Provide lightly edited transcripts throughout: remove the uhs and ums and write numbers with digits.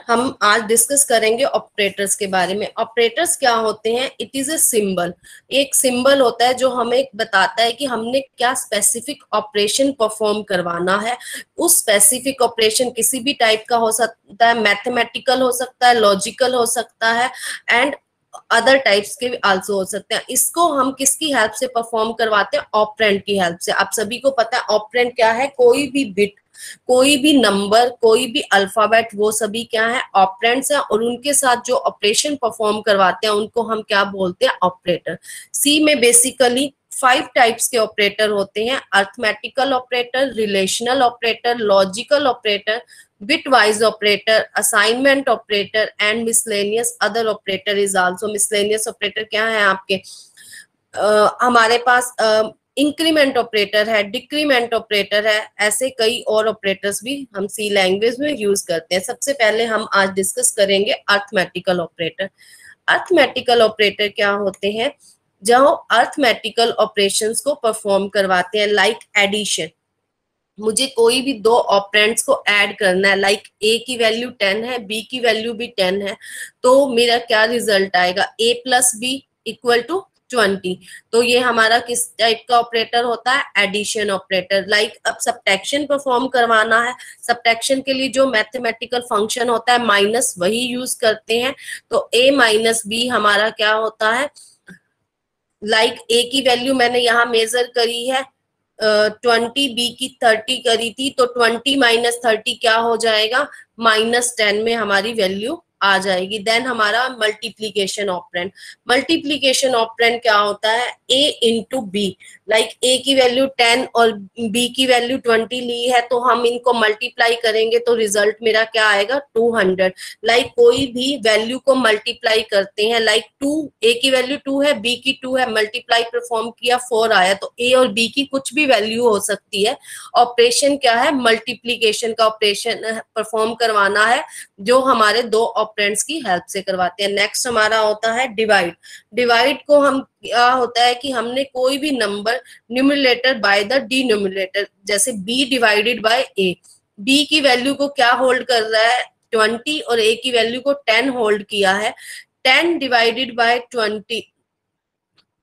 हम आज डिस्कस करेंगे ऑपरेटर्स के बारे में। ऑपरेटर्स क्या होते हैं? It is a symbol. एक सिंबल होता है जो हमें बताता है कि हमने क्या स्पेसिफिक ऑपरेशन परफॉर्म करवाना है। उस स्पेसिफिक ऑपरेशन किसी भी टाइप का हो सकता है, मैथमेटिकल हो सकता है, लॉजिकल हो सकता है, एंड अदर टाइप्स के आल्सो हो सकते हैं। इसको हम किसकी हेल्प से परफॉर्म करवाते हैं? ऑपरेंड की हेल्प से। आप सभी को पता है ऑपरेंड क्या है? कोई भी बिट, कोई भी नंबर, कोई भी अल्फाबेट, वो सभी क्या है? ऑपरेंड्स हैं, और उनके साथ जो ऑपरेशन परफॉर्म करवाते हैं उनको हम क्या बोलते हैं? ऑपरेटर। सी में बेसिकली 5 टाइप्स के ऑपरेटर होते हैं: arithmetical operator, relational operator, logical operator, bitwise operator, assignment operator, and miscellaneous other operator is also। miscellaneous operator क्या है आपके? हमारे पास इंक्रीमेंट ऑपरेटर है, डिक्रीमेंट ऑपरेटर है, ऐसे कई और ऑपरेटर्स भी हम सी लैंग्वेज में यूज करते हैं। सबसे पहले हम आज डिस्कस करेंगे अर्थमेटिकल ऑपरेटर। अर्थमेटिकल ऑपरेटर क्या होते हैं? जो अर्थमेटिकल ऑपरेशंस को परफॉर्म करवाते हैं, लाइक एडिशन। मुझे कोई भी दो ऑपरेंड्स को ऐड करना है, लाइक ए की वैल्यू 10 है, बी की वैल्यू भी 10 है, तो मेरा क्या रिजल्ट आएगा? ए प्लस बी इक्वल टू 20। तो ये हमारा किस टाइप का ऑपरेटर होता है? Addition operator. लाइक अब सब्ट्रैक्शन परफॉर्म करवाना है, सब्ट्रैक्शन के लिए जो मैथमेटिकल फंक्शन होता है माइनस, वही यूज करते हैं। तो ए माइनस बी हमारा क्या होता है? लाइक ए की वैल्यू मैंने यहाँ मेजर करी है 20, बी की 30 करी थी, तो 20 माइनस 30 क्या हो जाएगा? -10 में हमारी वैल्यू आ जाएगी। देन हमारा मल्टीप्लीकेशन ऑपरेंड। मल्टीप्लीकेशन ऑपरेंड क्या होता है? ए इंटू बी। लाइक ए की वैल्यू 10 और बी की वैल्यू 20 ली है, तो हम इनको मल्टीप्लाई करेंगे तो रिजल्ट मेरा क्या आएगा? 200। लाइक कोई भी वैल्यू को मल्टीप्लाई करते हैं, लाइक 2, ए की वैल्यू 2 है, बी की 2 है, मल्टीप्लाई परफॉर्म किया 4 आया, तो ए और बी की कुछ भी वैल्यू हो सकती है। ऑपरेशन क्या है? मल्टीप्लीकेशन का ऑपरेशन परफॉर्म करवाना है, जो हमारे दो ऑपरेंड्स की हेल्प से करवाते हैं। नेक्स्ट हमारा होता है डिवाइड। डिवाइड को हम क्या होता है कि हमने कोई भी number numerator by the denominator, जैसे B divided by A, B की वैल्यू को क्या होल्ड कर रहा है? 20, और ए की वैल्यू को 10 होल्ड किया है। 10 डिवाइडेड बाय 20,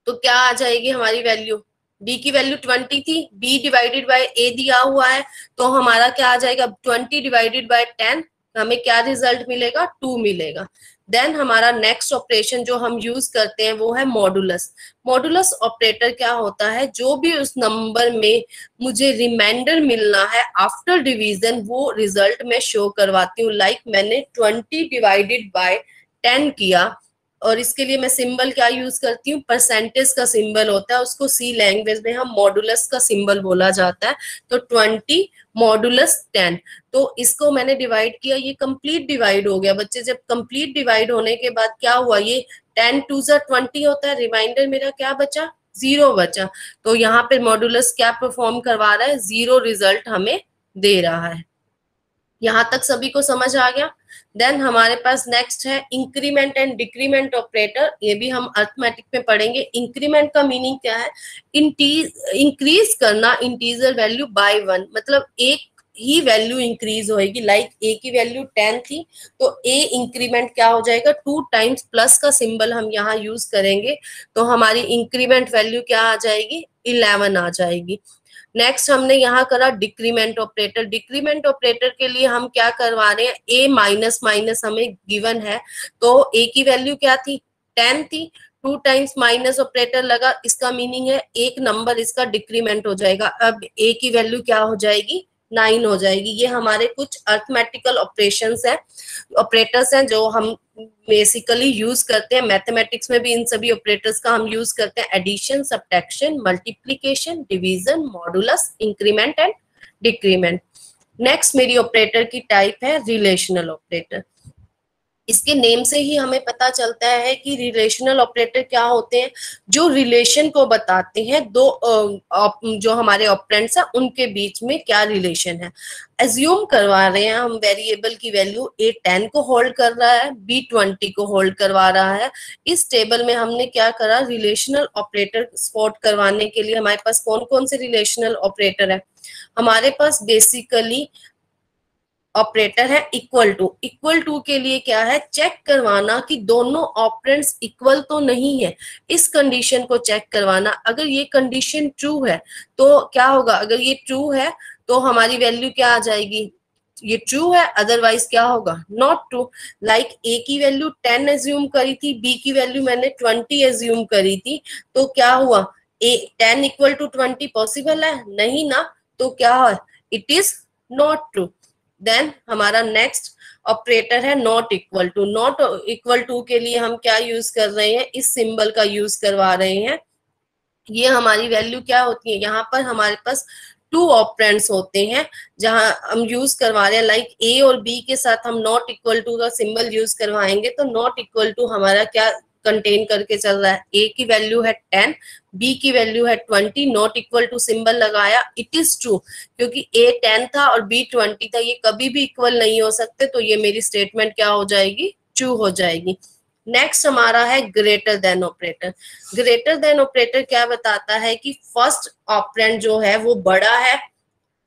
तो क्या आ जाएगी हमारी वैल्यू? बी की वैल्यू 20 थी, बी डिवाइडेड बाय ए दिया हुआ है, तो हमारा क्या आ जाएगा? 20 डिवाइडेड बाय 10, हमें क्या रिजल्ट मिलेगा? 2 मिलेगा। देन हमारा नेक्स्ट ऑपरेशन जो हम यूज करते हैं वो है मॉडुलस। मॉडुलस ऑपरेटर क्या होता है? जो भी उस नंबर में मुझे रिमाइंडर मिलना है आफ्टर डिवीजन, वो रिजल्ट मैं शो करवाती हूँ। लाइक मैंने 20 डिवाइडेड बाय 10 किया, और इसके लिए मैं सिंबल क्या यूज करती हूँ? परसेंटेज का सिंबल होता है, उसको सी लैंग्वेज में हम मॉडुलस का सिंबल बोला जाता है। तो 20 मॉडुलस 10, तो इसको मैंने डिवाइड किया, ये कंप्लीट डिवाइड हो गया बच्चे। जब कंप्लीट डिवाइड होने के बाद क्या हुआ? ये 10 2 20 होता है, रिमाइंडर मेरा क्या बचा? 0 बचा। तो यहाँ पे मॉडुलस क्या परफॉर्म करवा रहा है? 0 रिजल्ट हमें दे रहा है। यहां तक सभी को समझ आ गया? देन हमारे पास नेक्स्ट है इंक्रीमेंट एंड डिक्रीमेंट ऑपरेटर। ये भी हम अर्थमेटिक में पढ़ेंगे। इंक्रीमेंट का मीनिंग क्या है? इंक्रीज करना इंटीजर वैल्यू बाय 1, मतलब एक ही वैल्यू इंक्रीज होएगी। लाइक ए की वैल्यू 10 थी, तो ए इंक्रीमेंट क्या हो जाएगा? 2 टाइम्स प्लस का सिंबल हम यहाँ यूज करेंगे, तो हमारी इंक्रीमेंट वैल्यू क्या आ जाएगी? 11 आ जाएगी। नेक्स्ट हमने यहाँ करा डिक्रीमेंट ऑपरेटर। डिक्रीमेंट ऑपरेटर के लिए हम क्या करवा रहे हैं? ए माइनस माइनस हमें गिवन है, तो ए की वैल्यू क्या थी? 10 थी, 2 टाइम्स माइनस ऑपरेटर लगा, इसका मीनिंग है एक नंबर इसका डिक्रीमेंट हो जाएगा। अब ए की वैल्यू क्या हो जाएगी? 9 हो जाएगी। ये हमारे कुछ अर्थमेटिकल ऑपरेशंस हैं, ऑपरेटर्स हैं, जो हम बेसिकली यूज करते हैं। मैथमेटिक्स में भी इन सभी ऑपरेटर्स का हम यूज करते हैं: addition, subtraction, multiplication, division, modulus, increment and decrement. Next मेरी ऑपरेटर की टाइप है रिलेशनल ऑपरेटर। इसके नेम से ही हमें पता चलता है कि रिलेशनल ऑपरेटर क्या होते हैं? जो रिलेशन को बताते हैं, दो जो हमारे ऑपरेंड्स हैं उनके बीच में क्या रिलेशन है। एज्यूम करवा रहे हैं हम वेरिएबल की वैल्यू ए 10 को होल्ड कर रहा है, बी 20 को होल्ड करवा रहा है। इस टेबल में हमने क्या करा? रिलेशनल ऑपरेटर स्पॉट करवाने के लिए हमारे पास कौन कौन से रिलेशनल ऑपरेटर है? हमारे पास बेसिकली ऑपरेटर है इक्वल टू। इक्वल टू के लिए क्या है, चेक करवाना कि दोनों ऑपरेंड्स इक्वल तो नहीं है, इस कंडीशन को चेक करवाना। अगर ये कंडीशन ट्रू है तो क्या होगा, अगर ये ट्रू है तो हमारी वैल्यू क्या आ जाएगी, ये ट्रू है, अदरवाइज क्या होगा, नॉट ट्रू। लाइक ए की वैल्यू 10 एज्यूम करी थी, बी की वैल्यू मैंने 20 एज्यूम करी थी, तो क्या हुआ, ए 10 इक्वल टू 20 पॉसिबल है नहीं ना, तो क्या है, it is not true. Then हमारा नेक्स्ट ऑपरेटर है not equal to. Not equal to के लिए हम क्या यूज कर रहे हैं, इस सिंबल का यूज करवा रहे हैं। ये हमारी वैल्यू क्या होती है, यहाँ पर हमारे पास 2 ऑपरेंड्स होते हैं जहां हम यूज करवा रहे हैं, लाइक ए और बी के साथ हम नॉट इक्वल टू का सिंबल यूज करवाएंगे, तो नॉट इक्वल टू हमारा क्या कंटेन करके चल रहा है, ए की वैल्यू है 10, बी की वैल्यू है 20, नॉट इक्वल टू सिंबल लगाया, इट इज ट्रू, क्योंकि ए 10 था और बी 20 था, ये कभी भी इक्वल नहीं हो सकते, तो ये मेरी स्टेटमेंट क्या हो जाएगी, ट्रू हो जाएगी। नेक्स्ट हमारा है greater than operator. Greater than operator क्या बताता है कि फर्स्ट ऑपरेंड जो है वो बड़ा है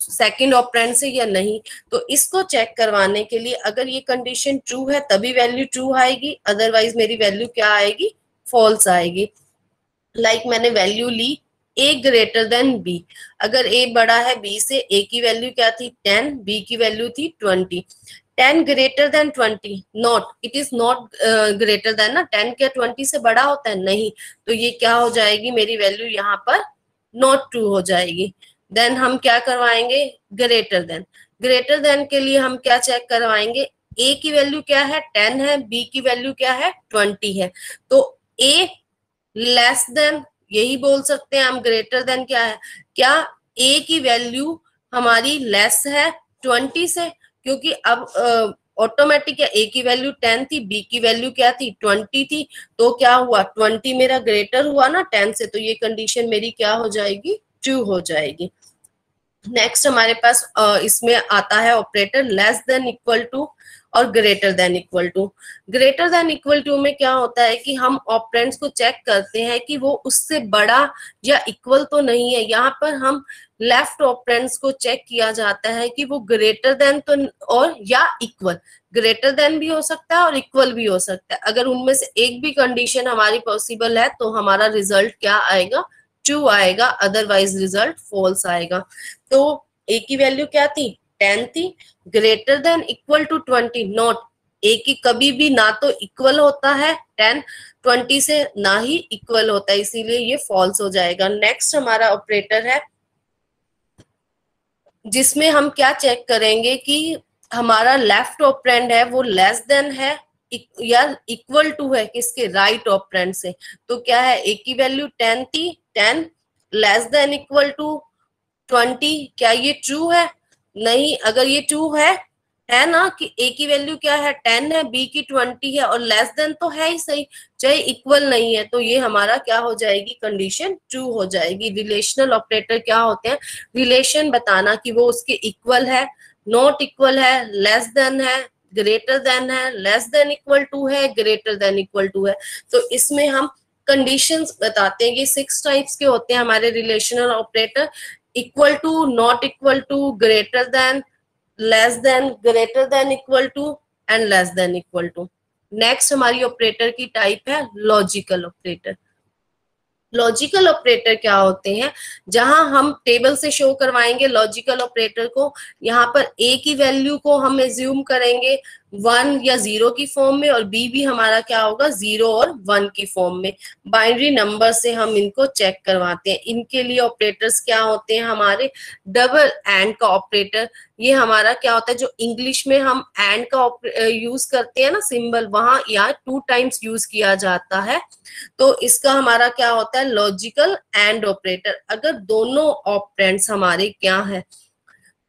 सेकंड ऑपरेंड से या नहीं, तो इसको चेक करवाने के लिए अगर ये कंडीशन ट्रू है तभी वैल्यू ट्रू आएगी, अदरवाइज मेरी वैल्यू क्या आएगी, फॉल्स आएगी। लाइक मैंने वैल्यू ली ए ग्रेटर देन बी, अगर ए बड़ा है बी से, ए की वैल्यू क्या थी 10, बी की वैल्यू थी 20, 10 greater than 20, not, it is not greater than ना, 10 क्या 20 से बड़ा होता है, नहीं, तो ये क्या हो जाएगी, मेरी वैल्यू यहाँ पर नॉट ट्रू हो जाएगी। देन हम क्या करवाएंगे, ग्रेटर देन। ग्रेटर देन के लिए हम क्या चेक करवाएंगे, ए की वैल्यू क्या है 10 है, बी की वैल्यू क्या है 20 है, तो ए लेस देन, यही बोल सकते हैं हम, ग्रेटर देन क्या है, क्या ए की वैल्यू हमारी लेस है 20 से, क्योंकि अब ऑटोमेटिक है, ए की वैल्यू 10 थी, बी की वैल्यू क्या थी 20 थी, तो क्या हुआ 20 मेरा ग्रेटर हुआ ना 10 से, तो ये कंडीशन मेरी क्या हो जाएगी, ट्रू हो जाएगी। नेक्स्ट हमारे पास इसमें आता है operator less than equal to और greater than equal to. Greater than equal to में क्या होता है कि हम ऑपरेंड्स को चेक करते हैं कि वो उससे बड़ा या इक्वल तो नहीं है। यहाँ पर हम लेफ्ट ऑपरेंड्स को चेक किया जाता है कि वो ग्रेटर देन तो और या इक्वल, ग्रेटर देन भी हो सकता है और इक्वल भी हो सकता है। अगर उनमें से एक भी कंडीशन हमारी पॉसिबल है तो हमारा रिजल्ट क्या आएगा, ट्रू आएगा, अदरवाइज रिजल्ट फॉल्स आएगा। तो ए की वैल्यू क्या थी 10 थी, greater than equal to 20, not, A की कभी भी ना तो इक्वल होता है 10 20 से, ना ही इक्वल होता है, इसीलिए ये फॉल्स हो जाएगा। नेक्स्ट हमारा ऑपरेटर है जिसमें हम क्या चेक करेंगे कि हमारा लेफ्ट ऑपरेंड है वो लेस देन है या इक्वल टू है किसके, राइट ऑपरेंड से। तो क्या है, ए की वैल्यू 10 थी, 10 लेस देन इक्वल टू 20, क्या ये ट्रू है, नहीं, अगर ये ट्रू है ना कि ए की वैल्यू क्या है 10 है, बी की 20 है और लेस देन तो है ही सही, चाहे इक्वल नहीं है, तो ये हमारा क्या हो जाएगी, कंडीशन ट्रू हो जाएगी। रिलेशनल ऑपरेटर क्या होते हैं, रिलेशन बताना कि वो उसके इक्वल है, नॉट इक्वल है, लेस देन है, ग्रेटर देन है, लेस देन इक्वल टू है, ग्रेटर देन इक्वल टू है। तो इसमें हम कंडीशंस बताते हैं, ये 6 टाइप्स के होते हैं हमारे relational operator, equal to, not equal to, greater than, less than, greater than equal to and less than equal to. Next हमारी ऑपरेटर की टाइप है लॉजिकल ऑपरेटर। लॉजिकल ऑपरेटर क्या होते हैं, जहां हम टेबल से शो करवाएंगे लॉजिकल ऑपरेटर को, यहाँ पर ए की वैल्यू को हम एज्यूम करेंगे 1 या 0 की फॉर्म में और बी भी हमारा क्या होगा 0 और 1 की फॉर्म में। बाइनरी नंबर से हम इनको चेक करवाते हैं। इनके लिए ऑपरेटर्स क्या होते हैं हमारे, डबल एंड का ऑपरेटर, ये हमारा क्या होता है, जो इंग्लिश में हम एंड का यूज करते हैं ना सिंबल, वहां यहाँ 2 टाइम्स यूज किया जाता है, तो इसका हमारा क्या होता है लॉजिकल एंड ऑपरेटर। अगर दोनों ऑपरेंड्स हमारे क्या है,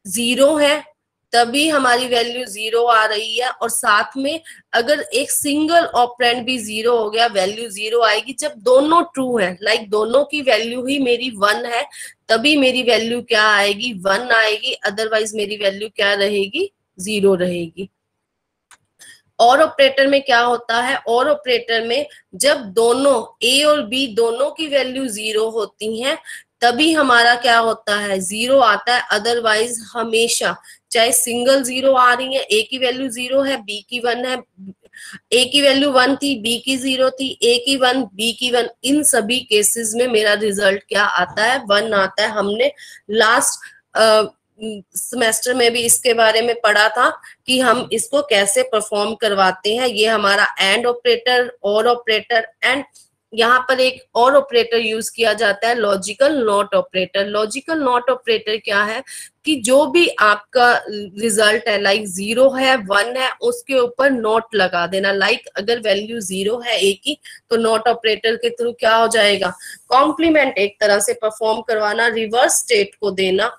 0 है, तभी हमारी वैल्यू 0 आ रही है, और साथ में अगर एक सिंगल ऑपरेंड भी 0 हो गया, वैल्यू 0 आएगी। जब दोनों ट्रू है, लाइक दोनों की वैल्यू ही मेरी 1 है, तभी मेरी वैल्यू क्या आएगी, 1 आएगी, अदरवाइज मेरी वैल्यू क्या रहेगी, 0 रहेगी। और ऑपरेटर में क्या होता है, और ऑपरेटर में जब दोनों ए और बी दोनों की वैल्यू 0 होती हैं तभी हमारा क्या होता है, 0 आता है। अदरवाइज हमेशा चाहे सिंगल 0 आ रही है, ए की वैल्यू 0 है, बी की 1 है, ए की वैल्यू 1 थी, बी की 0 थी, ए की 1, बी की 1, इन सभी केसेस में मेरा रिजल्ट क्या आता है, 1 आता है। हमने लास्ट सेमेस्टर में भी इसके बारे में पढ़ा था कि हम इसको कैसे परफॉर्म करवाते हैं। ये हमारा एंड ऑपरेटर, और ऑपरेटर, एंड यहाँ पर एक और ऑपरेटर यूज किया जाता है, logical not operator. Logical not operator क्या है कि जो भी आपका रिजल्ट है, लाइक 0 है, 1 है, उसके ऊपर नॉट लगा देना। लाइक अगर वैल्यू 0 है ए की तो नॉट ऑपरेटर के थ्रू क्या हो जाएगा, कॉम्प्लीमेंट एक तरह से परफॉर्म करवाना, रिवर्स स्टेट को देना।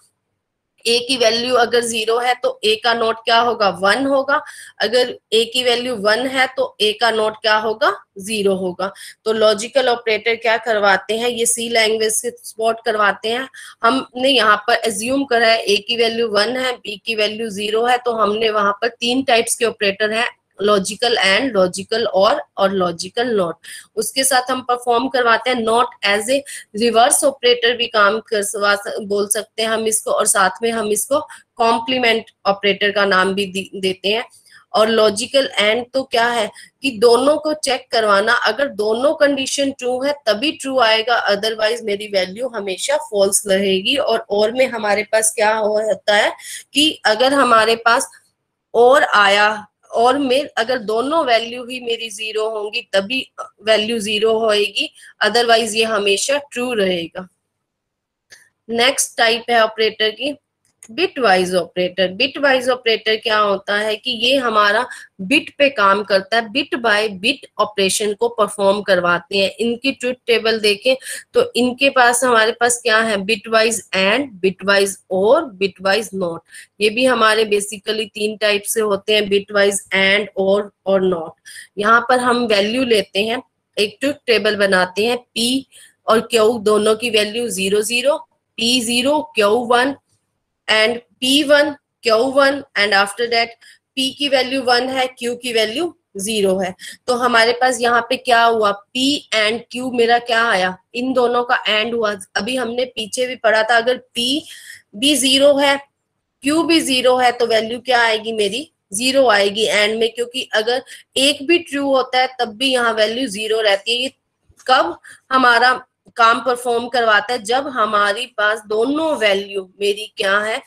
ए की वैल्यू अगर 0 है तो ए का नोट क्या होगा, 1 होगा। अगर ए की वैल्यू 1 है तो ए का नोट क्या होगा, 0 होगा। तो लॉजिकल ऑपरेटर क्या करवाते हैं, ये सी लैंग्वेज से स्पॉट करवाते हैं। हमने यहाँ पर एज्यूम करा है ए की वैल्यू 1 है, बी की वैल्यू 0 है, तो हमने वहां पर 3 टाइप्स के ऑपरेटर हैं, logical and, logical or logical not. उसके साथ हम परफॉर्म करवाते हैं not as a reverse operator भी काम कर बोल सकते हैं हम इसको, और साथ में हम इसको कॉम्प्लीमेंट ऑपरेटर का नाम भी देते हैं। और लॉजिकल एंड तो क्या है कि दोनों को चेक करवाना, अगर दोनों कंडीशन ट्रू है तभी ट्रू आएगा, अदरवाइज मेरी वैल्यू हमेशा फॉल्स रहेगी। और में हमारे पास क्या होता है कि अगर हमारे पास और आया, और में अगर दोनों वैल्यू ही मेरी 0 होंगी तभी वैल्यू 0 होएगी, अदरवाइज ये हमेशा ट्रू रहेगा। नेक्स्ट टाइप है ऑपरेटर की bit wise operator. Bit wise operator क्या होता है कि ये हमारा बिट पे काम करता है, बिट बाय बिट ऑपरेशन को परफॉर्म करवाते हैं। इनकी ट्रुथ टेबल देखें तो इनके पास हमारे पास क्या है, bit wise and, bit wise और, बिट वाइज नॉट। ये भी हमारे बेसिकली 3 टाइप से होते हैं, बिट वाइज एंड और नॉट। यहाँ पर हम वैल्यू लेते हैं, एक ट्रुथ टेबल बनाते हैं, पी और क्यू दोनों की value 0 0, P0 Q1 and P1 Q1, and after that P की वैल्यू 1 है, Q की वैल्यू 0 है। तो हमारे पास यहाँ पे क्या हुआ, P एंड Q मेरा क्या आया, इन दोनों का एंड हुआ। अभी हमने पीछे भी पढ़ा था, अगर P भी 0 है, Q भी 0 है, तो वैल्यू क्या आएगी मेरी, 0 आएगी एंड में, क्योंकि अगर एक भी ट्रू होता है तब भी यहाँ वैल्यू 0 रहती है। ये कब हमारा काम परफॉर्म करवाता है, जब हमारी पास दोनों वैल्यू मेरी क्या है,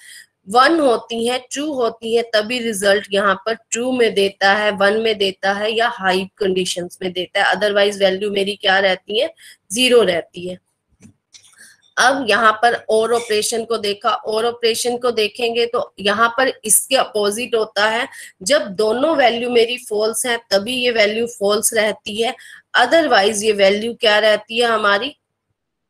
1 होती है, ट्रू होती है, तभी रिजल्ट यहाँ पर ट्रू में देता है, 1 में देता है या हाई कंडीशंस में देता है। अदरवाइज वैल्यू मेरी क्या रहती है, 0 रहती है। अब यहाँ पर और ऑपरेशन को देखा, और ऑपरेशन को देखेंगे तो यहाँ पर इसके अपोजिट होता है, जब दोनों वैल्यू मेरी फॉल्स है तभी ये वैल्यू फॉल्स रहती है, अदरवाइज ये वैल्यू क्या रहती है हमारी,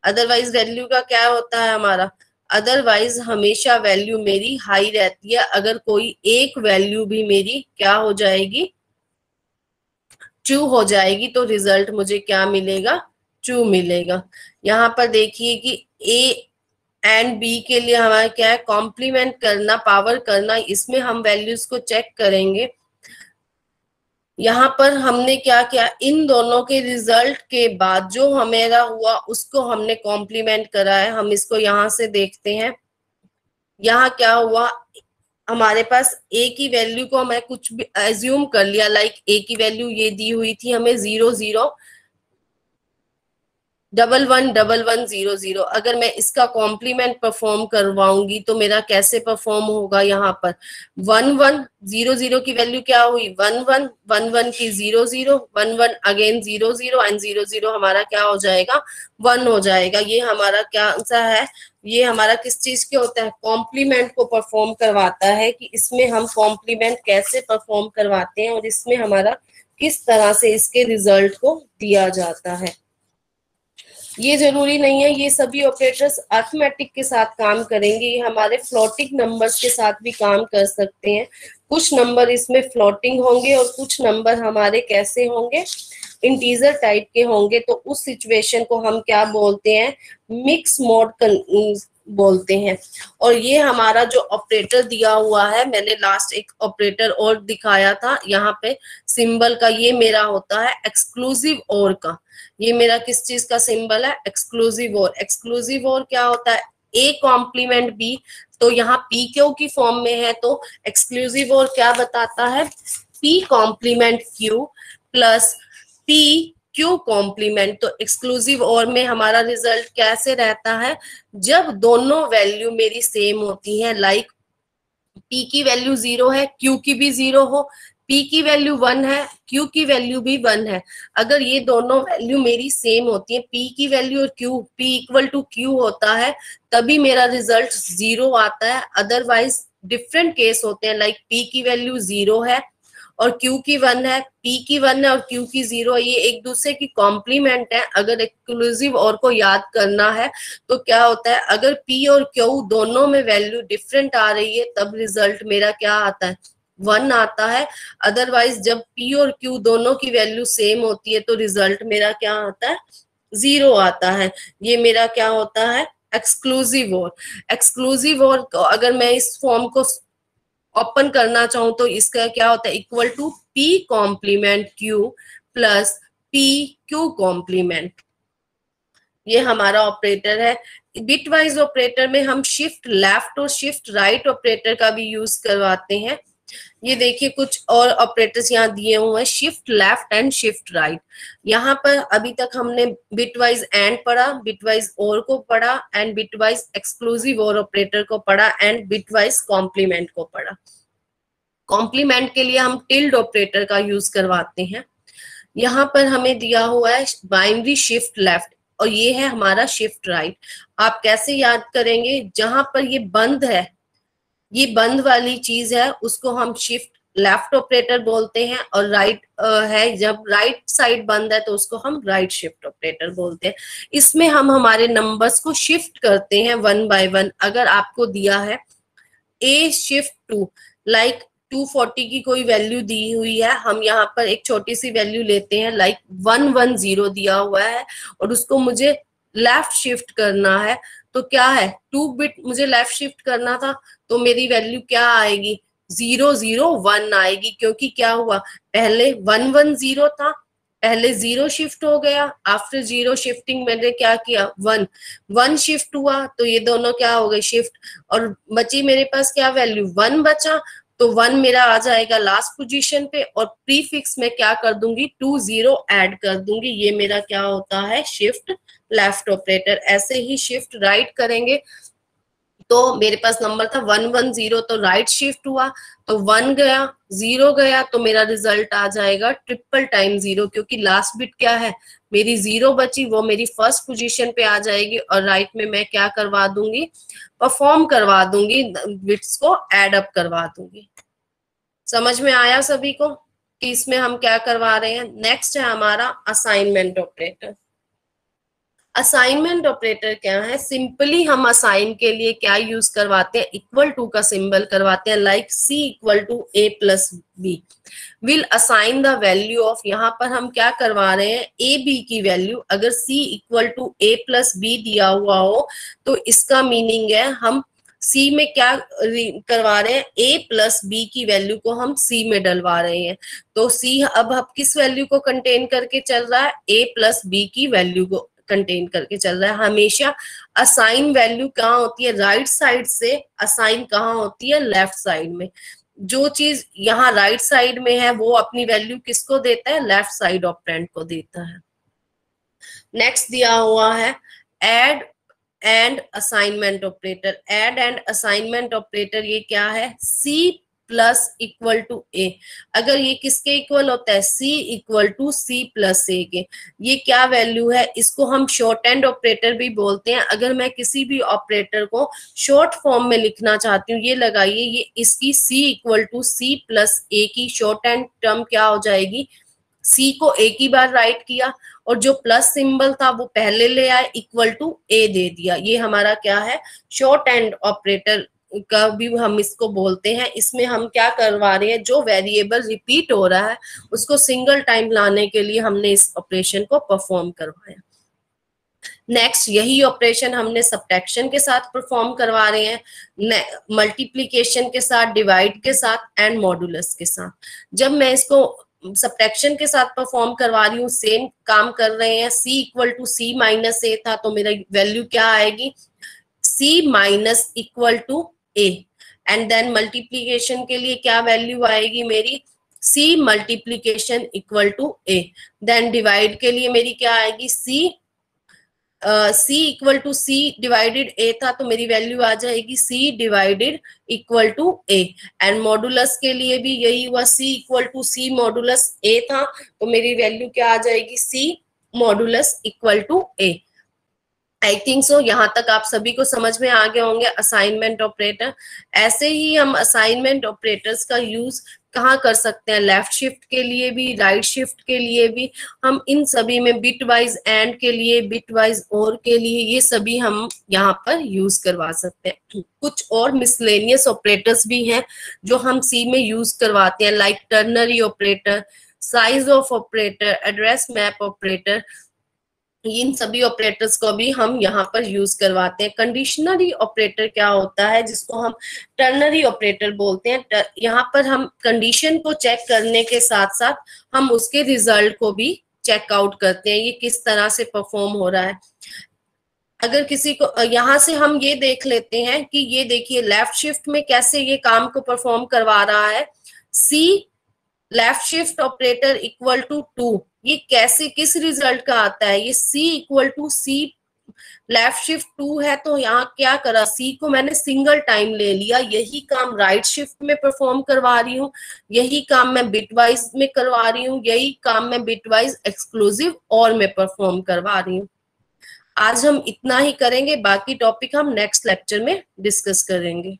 अदरवाइज वैल्यू का क्या होता है हमारा, अदरवाइज हमेशा वैल्यू मेरी हाई रहती है। अगर कोई एक वैल्यू भी मेरी क्या हो जाएगी, ट्रू हो जाएगी, तो रिजल्ट मुझे क्या मिलेगा, ट्रू मिलेगा। यहाँ पर देखिए कि ए एंड बी के लिए हमारा क्या है, कॉम्प्लीमेंट करना, पावर करना, इसमें हम वैल्यूज को चेक करेंगे। यहाँ पर हमने क्या किया, इन दोनों के रिजल्ट के बाद जो हमेरा हुआ उसको हमने कॉम्प्लीमेंट करा है। हम इसको यहाँ से देखते हैं, यहाँ क्या हुआ, हमारे पास ए की वैल्यू को मैं कुछ भी एज्यूम कर लिया, लाइक ए की वैल्यू ये दी हुई थी हमें 0 0 1 1 1 1 0 0। अगर मैं इसका कॉम्प्लीमेंट परफॉर्म करवाऊंगी तो मेरा कैसे परफॉर्म होगा, यहाँ पर 1 1 0 0 की वैल्यू क्या हुई, 1 1 1 1 की 0 0 1 1 अगेन 0 0 एंड 0 0 हमारा क्या हो जाएगा, 1 हो जाएगा। ये हमारा क्या सा है, ये हमारा किस चीज के होता है, कॉम्प्लीमेंट को परफॉर्म करवाता है, कि इसमें हम कॉम्प्लीमेंट कैसे परफॉर्म करवाते हैं और इसमें हमारा किस तरह से इसके रिजल्ट को दिया जाता है। ये जरूरी नहीं है ये सभी ऑपरेटर्स अरिथमेटिक के साथ काम करेंगे, ये हमारे फ्लोटिंग नंबर्स के साथ भी काम कर सकते हैं। कुछ नंबर इसमें फ्लोटिंग होंगे और कुछ नंबर हमारे कैसे होंगे, इंटीजर टाइप के होंगे। तो उस सिचुएशन को हम क्या बोलते हैं, मिक्स मोड बोलते हैं। और ये हमारा जो ऑपरेटर दिया हुआ है, मैंने लास्ट एक ऑपरेटर और दिखाया था यहाँ पे सिंबल का, ये मेरा होता है एक्सक्लूसिव और का। ये मेरा किस चीज का सिंबल है? एक्सक्लूसिव और। एक्सक्लूसिव और क्या होता है? A complement B. तो यहाँ पी क्यू की फॉर्म में है, तो एक्सक्लूसिव और क्या बताता है? P complement Q plus P Q complement. तो एक्सक्लूसिव और में हमारा रिजल्ट कैसे रहता है? जब दोनों वैल्यू मेरी सेम होती है, लाइक पी की वैल्यू 0 है, क्यू की भी 0 हो, पी की वैल्यू 1 है, क्यू की वैल्यू भी 1 है। अगर ये दोनों वैल्यू मेरी सेम होती है, पी की वैल्यू और Q, P equal to Q होता है, तभी मेरा रिजल्ट 0 आता है। अदरवाइज डिफरेंट केस होते हैं, लाइक पी की वैल्यू 0 है और क्यू की 1 है, पी की 1 है और क्यू की 0 है, ये एक दूसरे की कॉम्प्लीमेंट है। अगर एक्सक्लूसिव और को याद करना है तो क्या होता है, अगर पी और क्यू दोनों में वैल्यू डिफरेंट आ रही है, तब रिजल्ट मेरा क्या आता है? 1 आता है। अदरवाइज जब पी और क्यू दोनों की वैल्यू सेम होती है, तो रिजल्ट मेरा क्या आता है? 0 आता है। ये मेरा क्या होता है? एक्सक्लूसिव और। एक्सक्लूसिव और अगर मैं इस फॉर्म को ओपन करना चाहूं तो इसका क्या होता है? Equal to P complement Q plus P Q complement. ये हमारा ऑपरेटर है। बिटवाइज ऑपरेटर में हम शिफ्ट लेफ्ट और शिफ्ट राइट ऑपरेटर का भी यूज करवाते हैं। ये देखिए कुछ और ऑपरेटर्स यहाँ दिए हुए हैं, shift left and shift right. यहाँ पर अभी तक हमने बिटवाइज एंड पढ़ा, बिटवाइज और को पढ़ा, एंड बिटवाइज एक्सक्लूसिव और ऑपरेटर को पढ़ा, एंड बिटवाइज कॉम्प्लीमेंट को पढ़ा। कॉम्प्लीमेंट के लिए हम टिल्ड ऑपरेटर का यूज करवाते हैं। यहाँ पर हमें दिया हुआ है बाइनरी शिफ्ट लेफ्ट और ये है हमारा शिफ्ट राइट। आप कैसे याद करेंगे? जहां पर ये बंद है, ये बंद वाली चीज है, उसको हम शिफ्ट लेफ्ट ऑपरेटर बोलते हैं, और राइट है, जब राइट साइड बंद है तो उसको हम राइट शिफ्ट ऑपरेटर बोलते हैं। इसमें हम हमारे नंबर्स को शिफ्ट करते हैं 1 बाय 1। अगर आपको दिया है ए शिफ्ट 2, लाइक 240 की कोई वैल्यू दी हुई है, हम यहाँ पर एक छोटी सी वैल्यू लेते हैं, लाइक 110 दिया हुआ है और उसको मुझे लेफ्ट शिफ्ट करना है। तो क्या है, 2 बिट मुझे लेफ्ट शिफ्ट करना था, तो मेरी वैल्यू क्या आएगी? 001 आएगी, क्योंकि क्या हुआ, पहले 110 था, पहले 0 शिफ्ट हो गया, आफ्टर 0 शिफ्टिंग मैंने क्या किया, 1 शिफ्ट हुआ, तो ये दोनों क्या हो गए? शिफ्ट। और बची मेरे पास क्या वैल्यू? 1 बचा, तो 1 मेरा आ जाएगा लास्ट पोजीशन पे, और प्रीफिक्स में क्या कर दूंगी? 20 ऐड कर दूंगी। ये मेरा क्या होता है? Shift left operator. ऐसे ही शिफ्ट राइट करेंगे तो मेरे पास नंबर था 110, तो राइट शिफ्ट हुआ तो 1 गया, 0 गया, तो मेरा रिजल्ट आ जाएगा ट्रिपल टाइम 0, क्योंकि लास्ट बिट क्या है मेरी? 0 बची, वो मेरी फर्स्ट पोजीशन पे आ जाएगी, और राइट में मैं क्या करवा दूंगी? परफॉर्म करवा दूंगी, बिट्स को एड अप करवा दूंगी। समझ में आया सभी को कि इसमें हम क्या करवा रहे हैं? नेक्स्ट है हमारा असाइनमेंट ऑपरेटर। असाइनमेंट ऑपरेटर क्या है? सिंपली हम असाइन के लिए क्या यूज करवाते हैं? इक्वल टू का सिंबल करवाते हैं, like C equal to A plus B will assign the value of. यहाँ पर हम क्या करवा रहे हैं? ए बी की वैल्यू। अगर C equal to A plus B दिया हुआ हो तो इसका मीनिंग है हम सी में क्या करवा रहे हैं? ए प्लस बी की वैल्यू को हम सी में डलवा रहे हैं। तो सी अब किस वैल्यू को कंटेन करके चल रहा है? ए प्लस बी की वैल्यू को कंटेन करके चल रहा है। हमेशा असाइन वैल्यू कहाँ होती है? राइट साइड से असाइन कहाँ होती है? लेफ्ट साइड में। जो चीज यहाँ राइट साइड में है वो अपनी वैल्यू किसको देता है? लेफ्ट साइड ऑपरेंड को देता है। नेक्स्ट दिया हुआ है add and assignment operator. Add and assignment operator ये क्या है? C plus equal to A. अगर ये किसके इक्वल होता है? C equal to C plus A के। ये क्या वैल्यू है? इसको हम शॉर्ट हैंड ऑपरेटर भी बोलते हैं। अगर मैं किसी भी ऑपरेटर को शॉर्ट फॉर्म में लिखना चाहती हूँ, ये लगाइए, ये इसकी सी इक्वल टू सी प्लस ए की शॉर्ट हैंड टर्म क्या हो जाएगी? सी को एक ही बार राइट किया और जो प्लस सिंबल था वो पहले ले आए, इक्वल टू ए दे दिया। ये हमारा क्या है? शॉर्ट हैंड ऑपरेटर का भी हम इसको बोलते हैं। इसमें हम क्या करवा रहे हैं? जो वेरिएबल रिपीट हो रहा है उसको सिंगल टाइम लाने के लिए हमने इस ऑपरेशन को परफॉर्म करवाया। नेक्स्ट यही ऑपरेशन हमने सब्ट्रैक्शन के साथ परफॉर्म करवा रहे हैं, मल्टीप्लीकेशन के साथ, डिवाइड के साथ एंड मॉडुलस के साथ। जब मैं इसको सब्ट्रैक्शन के साथ परफॉर्म करवा रही हूँ, सेम काम कर रहे हैं, c equal to c minus a था, तो मेरा वैल्यू क्या आएगी, c minus equal to a। And then multiplication के लिए क्या वैल्यू आएगी मेरी, c multiplication equal to a। Then divide के लिए मेरी क्या आएगी, c equal to c divided a था, तो मेरी वैल्यू आ जाएगी c divided equal to a। And modulus के लिए भी यही हुआ, c equal to c modulus a था, तो मेरी वैल्यू क्या आ जाएगी, c modulus equal to a। I think so यहाँ तक आप सभी को समझ में आ गए होंगे असाइनमेंट ऑपरेटर। ऐसे ही हम असाइनमेंट ऑपरेटर्स का यूज कहाँ कर सकते हैं, लेफ्ट शिफ्ट के लिए भी, राइट शिफ्ट के लिए भी। हम इन सभी में बिट वाइज एंड के लिए, बिट वाइज और के लिए, ये सभी हम यहाँ पर यूज करवा सकते हैं। कुछ और मिसलेनियस ऑपरेटर्स भी हैं जो हम सी में यूज करवाते हैं, like ternary operator, size of operator, address map operator. इन सभी ऑपरेटर्स को भी हम यहाँ पर यूज करवाते हैं। कंडीशनरी ऑपरेटर क्या होता है, जिसको हम टर्नरी ऑपरेटर बोलते हैं। यहाँ पर हम कंडीशन को चेक करने के साथ साथ हम उसके रिजल्ट को भी चेक आउट करते हैं, ये किस तरह से परफॉर्म हो रहा है। अगर किसी को यहाँ से हम ये देख लेते हैं कि ये देखिए लेफ्ट शिफ्ट में कैसे ये काम को परफॉर्म करवा रहा है, C left shift operator equal to 2, ये कैसे किस रिजल्ट का आता है, ये c equal to c left shift 2 है, तो यहाँ क्या करा, c को मैंने सिंगल टाइम ले लिया। यही काम राइट शिफ्ट में परफॉर्म करवा रही हूँ, यही काम मैं बिटवाइज में करवा रही हूँ, यही काम मैं बिटवाइज एक्सक्लूसिव और में परफॉर्म करवा रही हूँ। आज हम इतना ही करेंगे, बाकी टॉपिक हम नेक्स्ट लेक्चर में डिस्कस करेंगे।